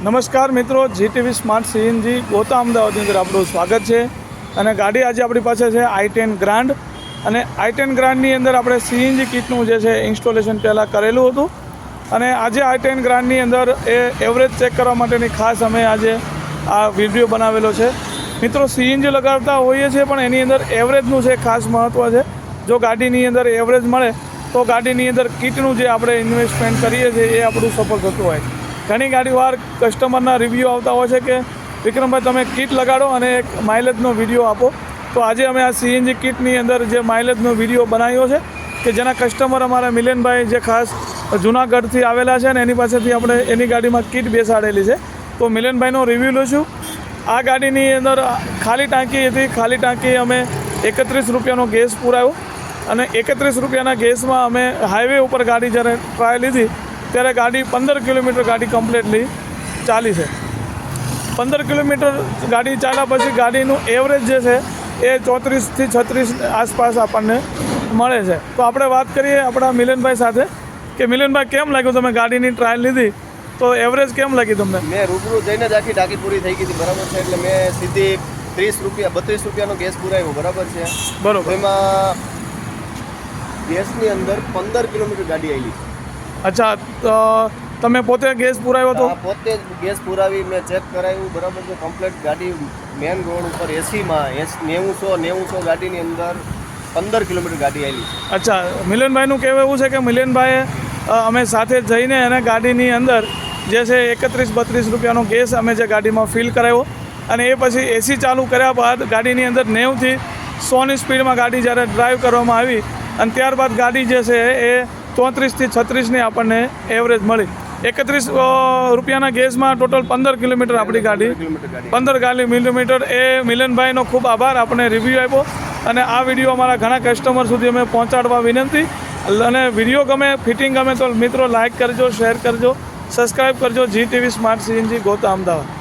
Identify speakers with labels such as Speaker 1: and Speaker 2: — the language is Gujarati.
Speaker 1: નમસ્કાર મિત્રો, જીટીવી સ્માર્ટ સીએનજી ગોતા અમદાવાદની અંદર આપણું સ્વાગત છે. અને ગાડી આજે આપણી પાસે છે i10 ગ્રાન્ડ. અને i10 ગ્રાન્ડની અંદર આપણે સીએનજી કિટનું જે છે ઇન્સ્ટોલેશન પહેલાં કરેલું હતું. અને આજે i10 ગ્રાન્ડની અંદર એ એવરેજ ચેક કરવા માટેની ખાસ અમે આજે આ વિડીયો બનાવેલો છે. મિત્રો, સીએનજી લગાવતા હોઈએ છીએ પણ એની અંદર એવરેજનું છે ખાસ મહત્ત્વ છે. જો ગાડીની અંદર એવરેજ મળે તો ગાડીની અંદર કિટનું જે આપણે ઇન્વેસ્ટમેન્ટ કરીએ છીએ એ આપણું સફળ થતું હોય. ઘણી ગાડીવાર કસ્ટમરના રિવ્યૂ આવતા હોય છે કે વિક્રમભાઈ તમે કિટ લગાડો અને એક માઇલેજનો વિડીયો આપો. તો આજે અમે આ સીએનજી કિટની અંદર જે માઇલેજનો વિડીયો બનાવ્યો છે કે જેના કસ્ટમર અમારા મિલનભાઈ જે ખાસ જૂનાગઢથી આવેલા છે ને એની પાસેથી આપણે એની ગાડીમાં કિટ બેસાડેલી છે. તો મિલનભાઈનો રિવ્યૂ લઈશું. આ ગાડીની અંદર ખાલી ટાંકી હતી. ખાલી ટાંકી અમે 31 રૂપિયાનો ગેસ પુરાવ્યો અને 31 રૂપિયાના ગેસમાં અમે હાઈવે ઉપર ગાડી જ્યારે ટ્રાય લીધી ત્યારે ગાડી 15 કિલોમીટર ગાડી કમ્પ્લીટલી ચાલી છે. 15 કિલોમીટર ગાડી ચાલ્યા પછી ગાડીનું એવરેજ જે છે એ 34 થી 36 આસપાસ આપણને મળે છે. તો આપણે વાત કરીએ આપણા મિલનભાઈ સાથે કે મિલનભાઈ કેમ લાગ્યું, તમે ગાડીની ટ્રાયલ લીધી તો એવરેજ કેમ લાગી તમને?
Speaker 2: મેં રૂબરૂ જઈને જ આખી ટાંકી પૂરી થઈ ગઈ હતી, બરાબર છે. એટલે મેં સીધી 32 રૂપિયાનો ગેસ પુરાવ્યો, બરાબર છે.
Speaker 1: બરાબર.
Speaker 2: એમાં ગેસની અંદર 15 કિલોમીટર ગાડી આવી.
Speaker 1: અચ્છા, તો તમે પોતે ગેસ પુરાવ્યો હતો?
Speaker 2: પોતે જ ગેસ પુરાવી મેં ચેક કરાવ્યું, બરાબર છે. કમ્પ્લીટ ગાડી મેન રોડ ઉપર એસીમાં 90 ગાડીની અંદર 15 કિલોમીટર ગાડી આવી.
Speaker 1: અચ્છા, મિલનભાઈનું કહેવું એવું છે કે મિલનભાઈએ અમે સાથે જઈને અને ગાડીની અંદર જે છે 31-32 રૂપિયાનો ગેસ અમે જે ગાડીમાં ફિલ કરાવ્યો અને એ પછી એસી ચાલુ કર્યા બાદ ગાડીની અંદર 90 થી 100ની સ્પીડમાં ગાડી જ્યારે ડ્રાઈવ કરવામાં આવી અને ત્યારબાદ ગાડી જે છે એ 34 થી 36ની આપણને એવરેજ મળી. 31 રૂપિયાના ગેસમાં ટોટલ 15 કિલોમીટર આપણી ગાડી 15 કિલોમીટર. એ મિલનભાઈનો ખૂબ આભાર, આપણે રિવ્યૂ આપ્યો અને આ વિડીયો અમારા ઘણા કસ્ટમર સુધી અમે પહોંચાડવા વિનંતી. અને વિડીયો ગમે, ફિટિંગ ગમે તો મિત્રો લાઇક કરજો, શેર કરજો, સબસ્ક્રાઈબ કરજો. જીટીવી સ્માર્ટ સીએનજી ગોતા અમદાવાદ.